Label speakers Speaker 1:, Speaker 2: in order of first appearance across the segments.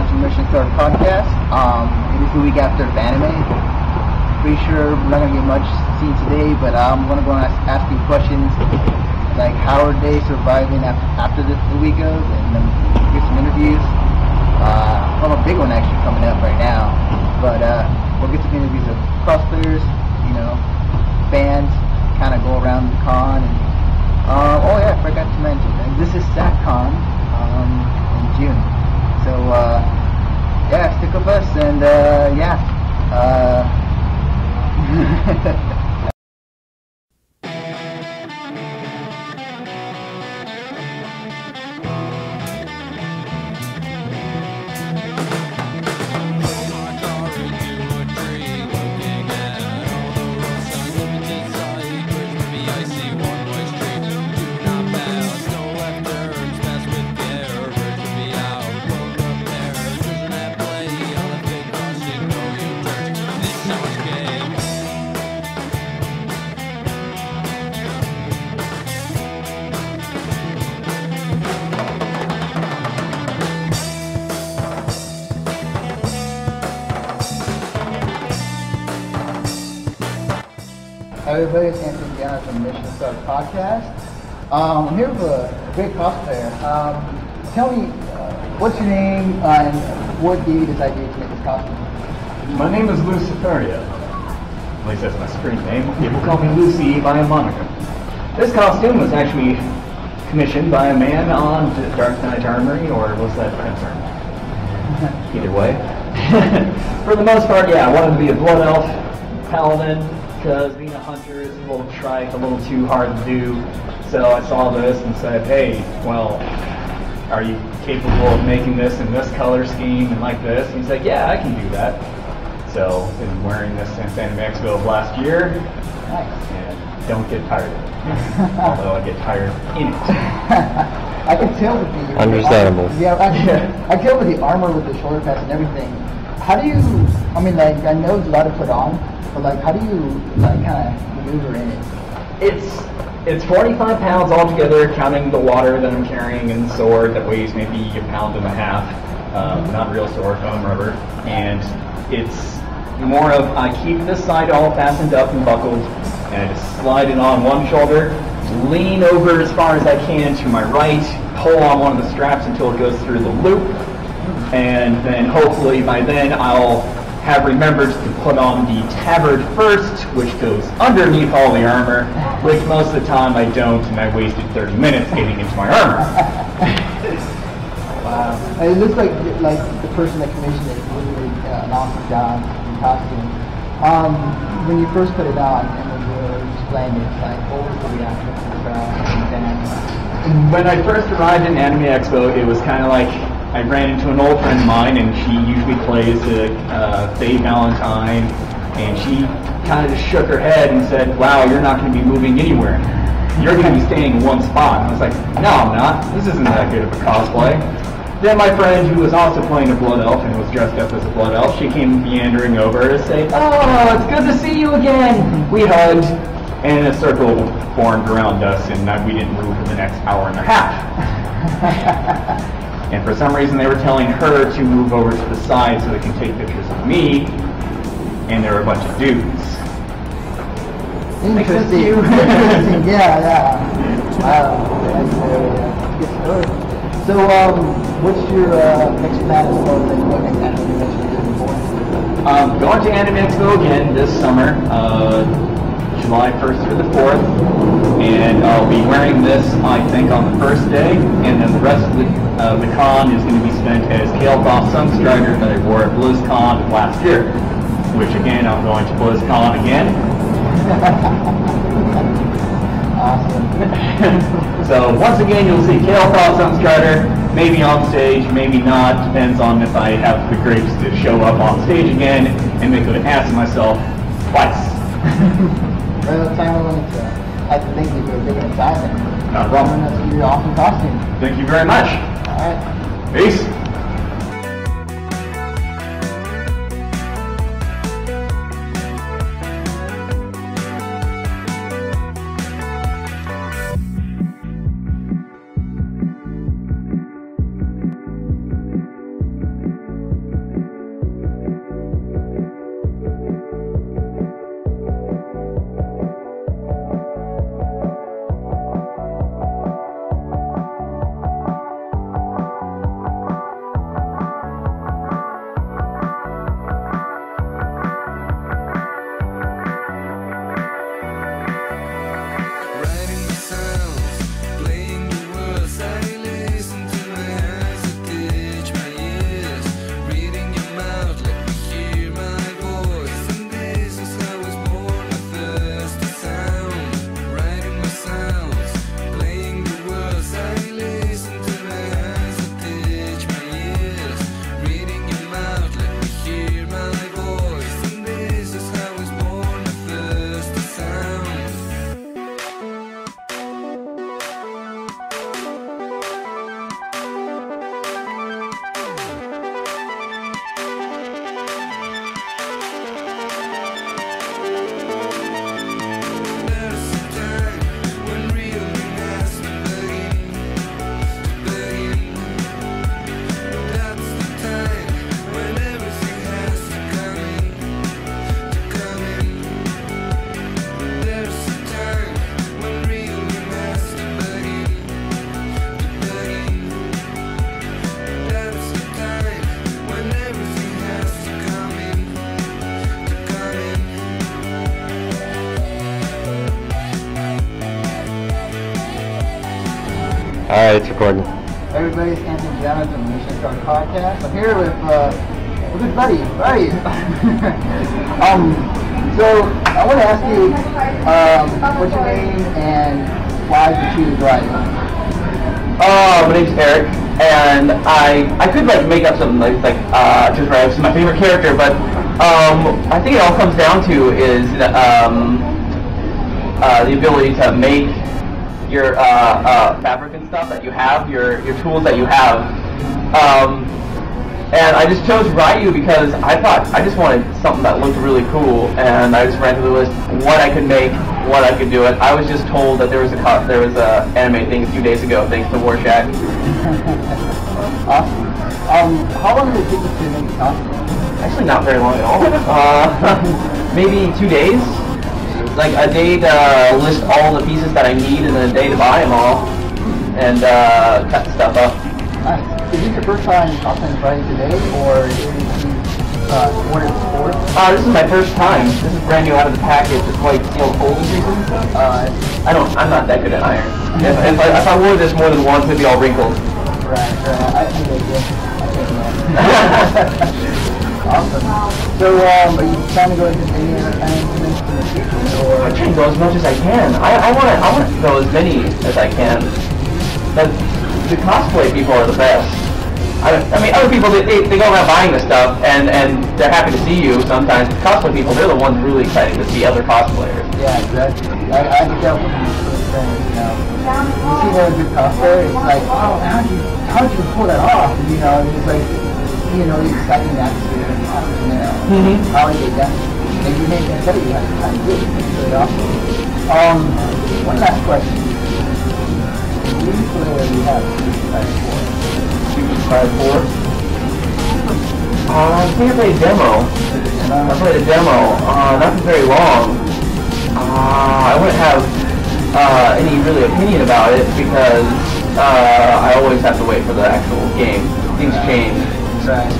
Speaker 1: to Mission Start Podcast. It is the week after anime. Pretty sure we're not going to get much seen today, but I'm going to go and ask you questions like how are they surviving after the week goes, and then get some interviews. I have a big one actually coming up right now, but we'll get some interviews of cosplayers, fans, kind of go around the con. And, oh yeah, I forgot to mention, and this is Sac Con in June. So yeah, stick with us, and yeah. Hi everybody, it's Anthony Diana from Mission Start Podcast. I'm here with a great cosplayer. Tell me, what's your name and what gave you this idea to make this costume?
Speaker 2: My name is Luciferia. At least that's my screen name. People call me Lucy by a moniker. This costume was actually commissioned by a man on Dark Knight Armory, or was that Princeton? Either way. For the most part, yeah, I wanted to be a blood elf paladin, because being a hunter is a little trite, a little too hard to do. So I saw this and said, hey, well, are you capable of making this in this color scheme and like this? And he's like, yeah, I can do that. So I've been wearing this since Anime Expo of last year.
Speaker 1: Nice.
Speaker 2: And don't get tired of it. Although I get tired in it.
Speaker 1: I can tell with the
Speaker 3: understandable.
Speaker 1: I can tell with the armor, with the shoulder pads and everything. How do you? I mean, like, I know it's a lot to put on, but like, how do you like kind of maneuver in it?
Speaker 2: It's 45 pounds altogether, counting the water that I'm carrying and the sword that weighs maybe a pound and a half. Not real sword, foam rubber, and it's more of I keep this side all fastened up and buckled, and I just slide it on one shoulder, lean over as far as I can to my right, pull on one of the straps until it goes through the loop, and then hopefully by then I'll have remembered to put on the tabard first, which goes underneath all the armor, which most of the time I don't, and I wasted 30 minutes getting into my armor.
Speaker 1: Wow. And it looks like the person that commissioned it really did an awesome job in costume. When you first put it on and when you were displaying it, like, what was the reaction from the crowd and fans?
Speaker 2: When I first arrived in Anime Expo, it was kind of like I ran into an old friend of mine, and she usually plays Faye Valentine, and she kind of just shook her head and said, wow, you're not going to be moving anywhere. You're going to be staying in one spot. And I was like, no, I'm not. This isn't that good of a cosplay. Then my friend, who was also playing a blood elf and was dressed up as a blood elf, she came meandering over to say, oh, it's good to see you again. We hugged, and a circle formed around us, and we didn't move for the next hour and a half. And for some reason they were telling her to move over to the side so they can take pictures of me, and there were a bunch of dudes.
Speaker 1: Interesting. Interesting. Yeah. Wow. That's so, what's your next plan as far as like what next anime convention you're looking for?
Speaker 2: Going to Anime Expo again this summer, July 1st through the 4th, and I'll be wearing this, I think, on the first day, and then the rest of the con is going to be spent as Kael'thas Sunstrider that I wore at BlizzCon last year, which again, I'm going to BlizzCon again.
Speaker 1: Awesome.
Speaker 2: So once again, you'll see Kael'thas Sunstrider, maybe on stage, maybe not, depends on if I have the grapes to show up on stage again and make an ass of myself twice.
Speaker 1: Well, time limit. I have to thank you for taking the time and
Speaker 2: Not a problem.
Speaker 1: showing us your awesome costume.
Speaker 2: Thank you very much.
Speaker 1: All right.
Speaker 2: Peace.
Speaker 3: Alright, it's recording.
Speaker 1: Everybody, it's Anthony Giannis from the MSP-Sac Con podcast. I'm here with a good buddy. Where are you? So I want to ask you, what's your name and why did you choose writing?
Speaker 4: My name's Eric, and I could like make up something like just write. It's my favorite character, but I think it all comes down to is the ability to make your fabric and stuff that you have, your tools that you have. And I just chose Ryu because I thought I just wanted something that looked really cool, and I just ran through the list what I could make, what I could do it. I was just told that there was a anime thing a few days ago, thanks to Warshak.
Speaker 1: Awesome. How long did it take you to make a costume?
Speaker 4: Actually, not very long at all. Maybe 2 days. Like a day to list all the pieces that I need, and then a day to buy them all and cut the stuff up.
Speaker 1: Nice. Is this your first time cosplaying Friday today, or did you order it before?
Speaker 4: This is my first time. This is brand new out of the package. It's white sealed folding reasons. I'm not that good at iron. If I wore this more than once, it'd be all wrinkled.
Speaker 1: Right. I think I did. Awesome. So, are you trying to go into any other kind of conventions in the future, or?
Speaker 4: I try to go as much as I can. I want to go as many as I can. But the cosplay people are the best. I mean, other people, they go around buying the stuff, and they're happy to see you sometimes. The cosplay people, they're the ones really excited to see other cosplayers.
Speaker 1: Yeah, exactly. I can tell from these things, you know. You see one good cosplayer, it's like, oh, how'd you pull that off? And, you know, it's like, you know, the exciting atmosphere, you know, how I get that. And you make that tell you how to do it. It's really awesome. One last question. Which player do you have Super 4?
Speaker 4: I think I played a demo. I played a demo, not for very long. I wouldn't have any really opinion about it because I always have to wait for the actual game. Things change.
Speaker 1: Right.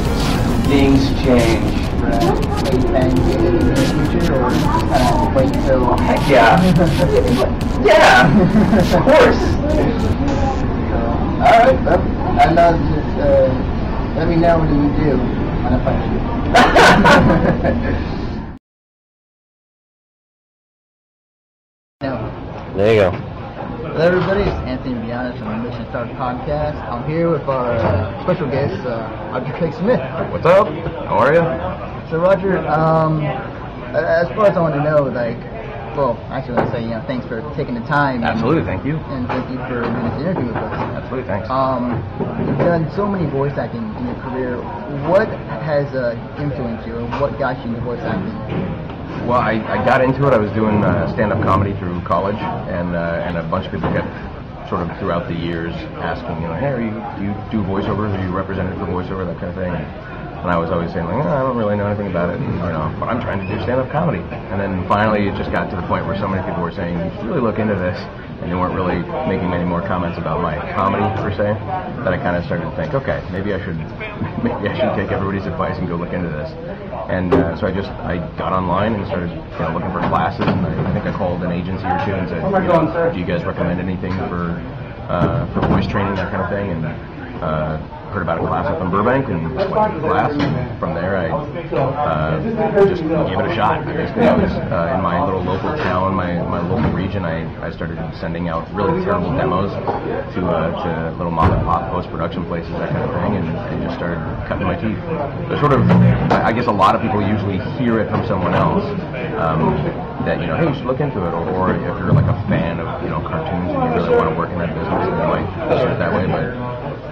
Speaker 4: Things change.
Speaker 1: Right. Are you planning to get it in the future, or just kind of wait till?
Speaker 4: Heck yeah. Yeah, of course.
Speaker 1: Alright, well, I know, just let me know when you do on a punch.
Speaker 3: There you go.
Speaker 1: Hello everybody, it's Anthony Giannis from the MSP-Sac podcast. I'm here with our special guest, Roger Craig Smith.
Speaker 3: What's up? How are you?
Speaker 1: So Roger, as far as I want to know, like, well, actually I want to say, you know, thanks for taking the time.
Speaker 3: Absolutely, thank you.
Speaker 1: And thank you for doing this interview with us.
Speaker 3: Absolutely, thanks.
Speaker 1: You've done so many voice acting in your career. What has influenced you, or what got you into voice acting?
Speaker 3: Well, I got into it. I was doing stand-up comedy through college, and a bunch of people kept sort of throughout the years asking, you know, hey, do you do voiceovers? Are you represented for voiceover? That kind of thing. And I was always saying, like, I don't really know anything about it, and, you know, but I'm trying to do stand-up comedy. And then finally, it just got to the point where so many people were saying, you should really look into this, and they weren't really making many more comments about my comedy per se. That I kind of started to think, okay, maybe I should take everybody's advice and go look into this. And so I got online and started, you know, looking for classes, and I think I called an agency or two and said, you know, do you guys recommend anything for voice training, that kind of thing? And heard about a class up in Burbank and went to the class. And from there, I just gave it a shot. Basically, I was in my little local town, my local region. I started sending out really terrible demos to little mom and pop post-production places, that kind of thing, and just started cutting my teeth. So sort of, I guess a lot of people usually hear it from someone else. That, you know, hey, you should look into it, or if you're like a fan of, you know, cartoons and you really want to work in that business, then you might start that way. But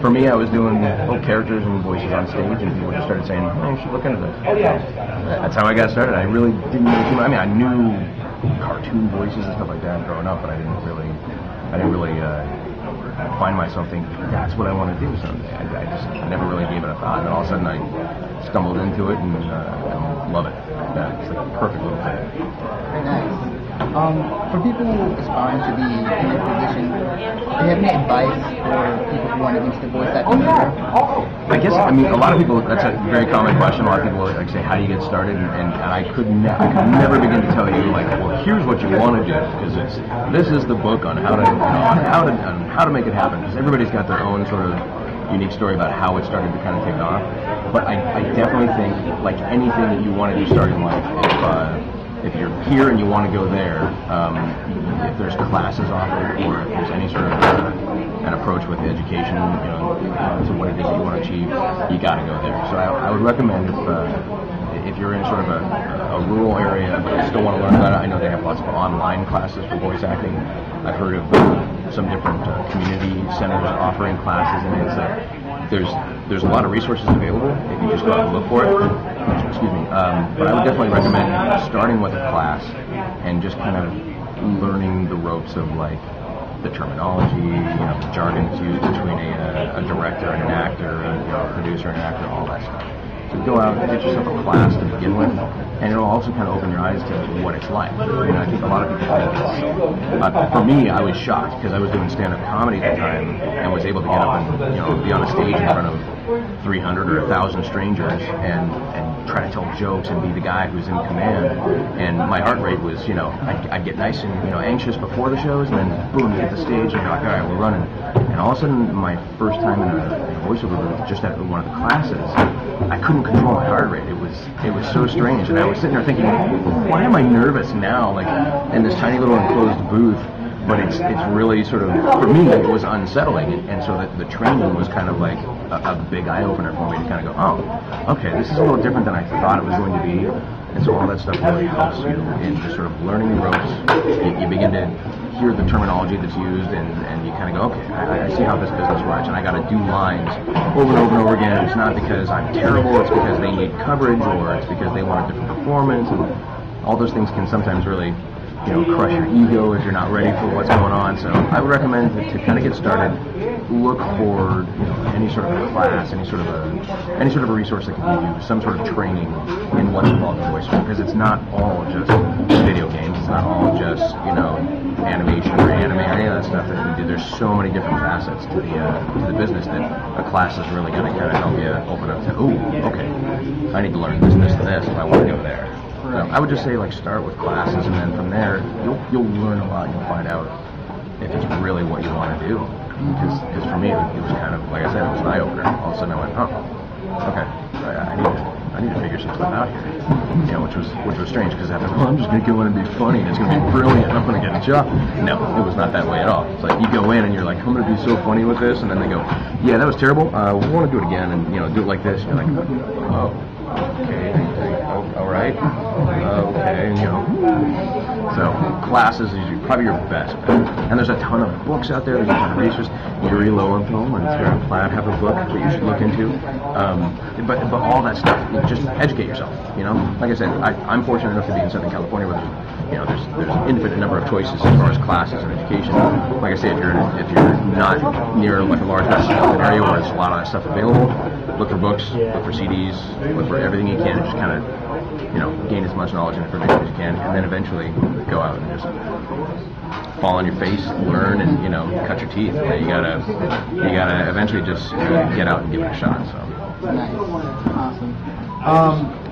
Speaker 3: for me, I was doing little characters and voices on stage, and people just started saying, hey, you should look into this. That's how I got started. I really didn't know too much. I mean, I knew cartoon voices and stuff like that growing up, but I didn't really find myself thinking, that's what I want to do someday. I never really gave it a thought, and all of a sudden I stumbled into it and love it. It's like a perfect little thing.
Speaker 1: Very nice. For people aspiring to be in a position, do you have any advice for people who want to get into the voice acting career?
Speaker 3: I guess, I mean, a lot of people, that's a very common question. A lot of people like say, how do you get started? And I could never begin to tell you, like, well, here's what you want to do, because this is the book on how to, on how to make it happen, because everybody's got their own sort of unique story about how it started to kind of take off. But I definitely think, like anything that you want to do starting in life, if you're here and you want to go there, if there's classes offered or if there's any sort of an approach with education, to what it is that you want to achieve, you got to go there. So I would recommend if you're in sort of a rural area but you still want to learn about it, I know they have lots of online classes for voice acting. I've heard of some different community centers offering classes, and it's there's a lot of resources available if you just go out and look for it. Excuse me. But I would definitely recommend starting with a class and just kind of learning the ropes of like the terminology, the jargon that's used between a director and an actor, a producer and an actor, all that stuff. So go out and get yourself a class to begin with, and it'll also kind of open your eyes to what it's like. I think a lot of people think it's, for me, I was shocked because I was doing stand-up comedy at the time and was able to get up and be on a stage in front of 300 or 1,000 strangers and try to tell jokes and be the guy who's in command. And my heart rate was, I'd get nice and anxious before the shows, and then boom, you hit the stage and you're like, all right, we're running. And all of a sudden, my first time in a voiceover booth, just at one of the classes, I couldn't control my heart rate. It was so strange, and I was sitting there thinking, why am I nervous now, like in this tiny little enclosed booth? But it's really sort of, for me, it was unsettling, and so the training was kind of like a big eye opener for me to kind of go, oh, okay, this is a little different than I thought it was going to be. And so all that stuff really helps you in just sort of learning the ropes. You begin to hear the terminology that's used, and you kind of go, okay, I see how this business works, and I got to do lines over and over and over again. It's not because I'm terrible, it's because they need coverage, or it's because they want a different performance, and all those things can sometimes really crush your ego if you're not ready for what's going on. So I would recommend to kind of get started, look for any sort of a class, any sort of a resource that can give you some sort of training in what's involved in voiceover, because it's not all just video games, it's not all just animation or anime or any of that stuff that we do. There's so many different facets to the business that a class is really going to kind of help you open up to, oh, okay, I need to learn this, this, and this if I want to go there. I would just say, like, start with classes, and then from there, you'll learn a lot. You'll find out if it's really what you want to do. Because for me, it was kind of, like I said, it was an eye-opener. All of a sudden, I went, oh, okay, I need to figure some stuff out here. Which was strange, because I thought, well, I'm just going to go in and be funny, and it's going to be brilliant, and I'm going to get a job. No, it was not that way at all. It's like, you go in, and you're like, I'm going to be so funny with this, and then they go, yeah, that was terrible. We want to do it again, and, do it like this. And you're like, oh, okay. All right. Okay. So classes is probably your best bet. And there's a ton of books out there. There's a ton of research. Yuri Lowenthal and Sarah Platt have a book that you should look into. But all that stuff, just educate yourself. Like I said, I'm fortunate enough to be in Southern California where there's an infinite number of choices as far as classes and education. Like I say, if you're not near like a large metropolitan area where there's a lot of that stuff available, look for books, look for CDs, look for everything you can, and just kind of gain as much knowledge and information as you can, and then eventually go out and just fall on your face, learn, and cut your teeth. You gotta eventually just get out and give it a shot. So
Speaker 1: nice, awesome.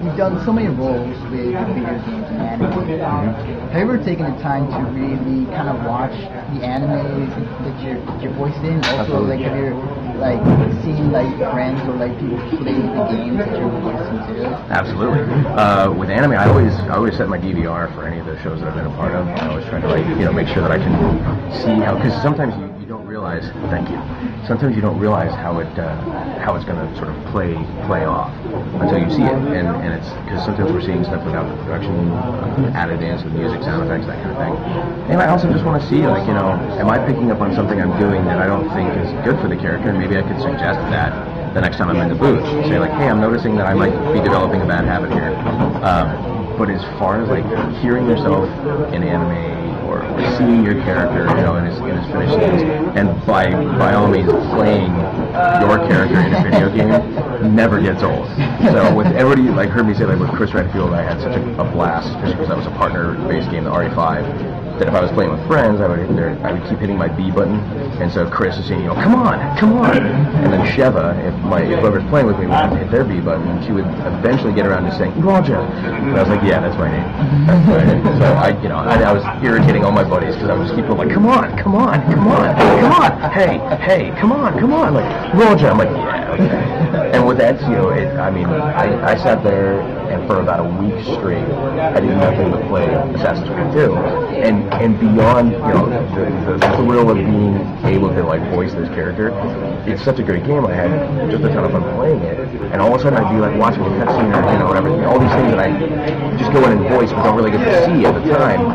Speaker 1: You've done so many roles with video games and anime. Have you ever taken the time to really kind of watch the animes that you're voiced in? Also,
Speaker 3: Absolutely.
Speaker 1: like, have you seen like friends or like people play the games that you're voicing too?
Speaker 3: Absolutely. With anime, I always set my DVR for any of the shows that I've been a part of. I always try to make sure that I can see how, because sometimes you don't realize. Thank you. Sometimes you don't realize how it's going to sort of play off until you see it, and it's because sometimes we're seeing stuff without the production added in, some music, sound effects, that kind of thing. And I also just want to see, like, am I picking up on something I'm doing that I don't think is good for the character, and maybe I could suggest that the next time I'm in the booth. Say like, hey, I'm noticing that I might be developing a bad habit here. But as far as like hearing yourself in anime, for. Seeing your character, you know, in his finished scenes, and by all means playing your character in a video game never gets old. So with everybody like heard me say like with Chris Redfield, I had such a blast, especially because that was a partner-based game, the RE5. That if I was playing with friends, I would keep hitting my B button, and so Chris is saying, you know, come on, and then Sheva, if whoever's playing with me would hit their B button, and she would eventually get around to saying Roger, and I was like, yeah, that's my name. That's my name. So I was irritating all my buddies because I would just keep going like, come on, hey, come on, like Roger. I'm like, yeah. Okay. And with that, I sat there and for about a week straight, I did nothing but play Assassin's Creed 2, and beyond, the thrill of being able to like voice this character, it's such a great game. I had just a ton of fun playing it, and all of a sudden I'd be like watching a cutscene or whatever, all these things that I just go in and voice but don't really get to see at the time.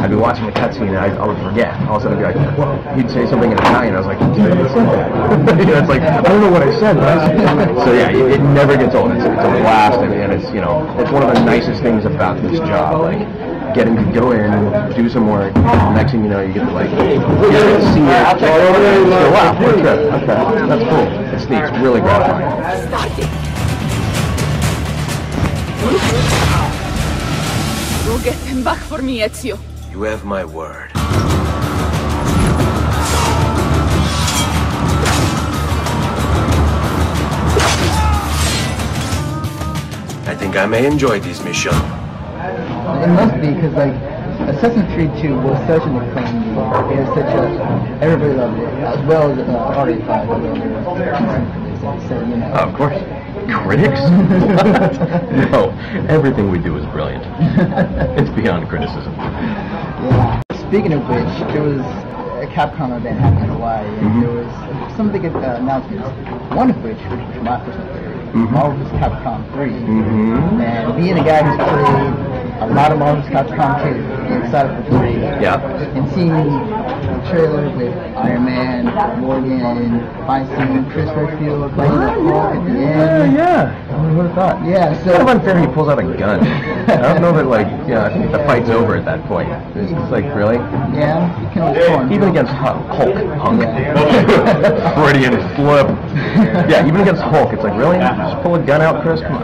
Speaker 3: I'd be watching a cutscene and I would forget. All of a sudden I'd be like, he'd say something in Italian, I was like, did I say that? It's like, I don't know what I said, but I said something. So yeah, it never gets old. It's a blast, and it's it's one of the nicest things about this job, like getting to go in, do some work, next thing you know, you get to like see it, go, wow, what a trip. Okay, that's cool. It's neat. It's really gratifying.
Speaker 5: Go get him back for me, Ezio.
Speaker 6: You have my word. I think I may enjoy this mission.
Speaker 1: It must be, because like Assassin's Creed 2 was such an acclaimed game. It was such everybody loved it, as well as RE5.
Speaker 3: Of course. Critics? No, everything we do is brilliant. It's beyond criticism.
Speaker 1: Yeah. Speaking of which, there was a Capcom event happening in Hawaii, and there was some big announcements. One of which was my personal favorite. Marvel vs. Capcom 3. And being a guy who's played a lot of Marvel vs. Capcom 2, I'm excited for 3.
Speaker 3: Yeah.
Speaker 1: And seeing the trailer with Iron Man, Morgan, seeing Chris Redfield playing the Hulk at the end.
Speaker 3: Yeah. I would have thought.
Speaker 1: Yeah, so...
Speaker 3: It's kind of unfair he pulls out a gun. I don't know that, like, I think the fight's over at that point. It's like, really?
Speaker 1: Yeah, you can always torn.
Speaker 3: Even against Hulk. Freudian flip. Yeah, even against Hulk, it's like, really? Just pull a gun out, Chris? Come on.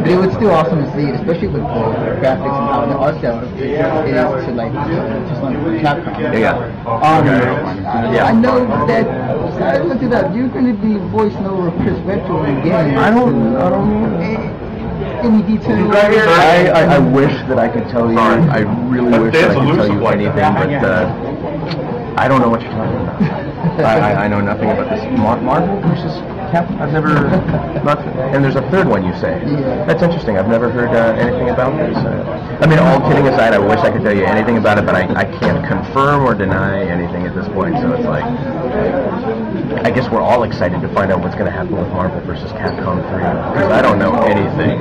Speaker 1: But it was still awesome to see, especially with the graphics and how the art style is to like just like Capcom.
Speaker 3: Yeah.
Speaker 1: I know that. I looked it up. You're going to be voicing over Chris Redfield in the game.
Speaker 3: I don't
Speaker 1: any details?
Speaker 3: I wish that I could tell you. I really wish that I could tell you anything, but I don't know what you're talking about. I know nothing about this. Marvel versus Capcom? I've never... and there's a third one, you say.
Speaker 1: Yeah.
Speaker 3: That's interesting. I've never heard anything about this. I mean, all kidding aside, I wish I could tell you anything about it, but I can't confirm or deny anything at this point, so it's like... I guess we're all excited to find out what's going to happen with Marvel versus Capcom 3, because I don't know anything.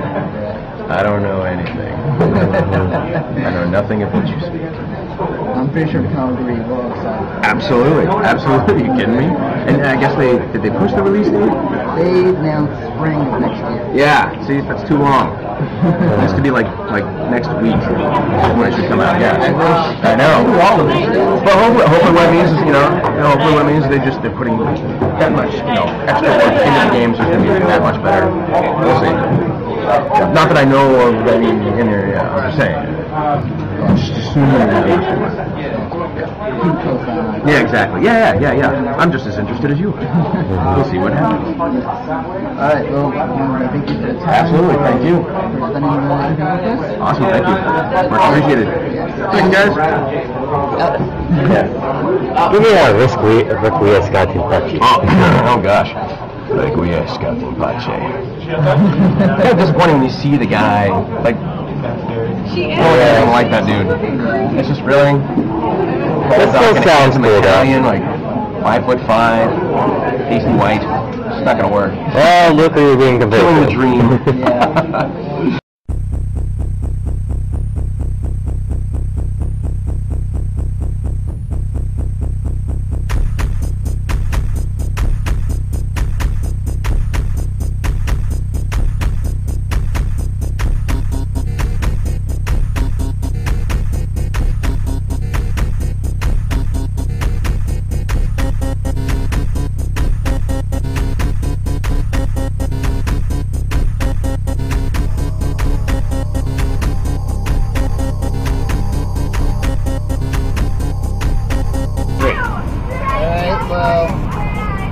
Speaker 3: I don't know anything. I know nothing of what you speak.
Speaker 1: I'm pretty sure we can all agree. We're all excited.
Speaker 3: Absolutely. Are you kidding me? And I guess did they push the release date?
Speaker 1: They announced spring of next year.
Speaker 3: Yeah. See, that's too long. It has to be like next week when it should come out. Yeah. I know. But hopefully what it means is hopefully what it means is they're putting that much extra work into the games, so it's going to be that much better. We'll see. Not that I know of any in there. Yeah, I'm just saying. Yeah, exactly. Yeah. I'm just as interested as you are. We'll see what happens.
Speaker 1: Alright, well, thank you for the time.
Speaker 3: Absolutely, thank you. Awesome, thank you. Much appreciated. Thanks, guys.
Speaker 7: Requiescat in pace.
Speaker 3: Oh gosh. Requiescat in pace. Kind of disappointing when you see the guy, like, I don't like that dude. It's just really...
Speaker 7: That still sounds good,
Speaker 3: Italian, like 5'5", pasty white. It's not gonna work.
Speaker 7: Well, look, you're being
Speaker 3: Killing the
Speaker 7: competitive.
Speaker 3: dream.
Speaker 1: Yeah. Alright, well,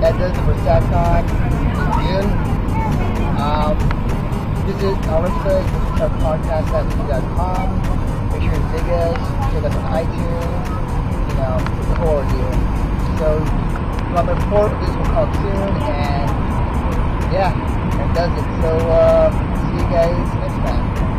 Speaker 1: that does it for Sac Con June. Visit our website, podcast.com. Make sure to dig us, check us on iTunes, you know, the whole ordeal. So, we'll have a report, this will come soon, and yeah, that does it. So, see you guys next time.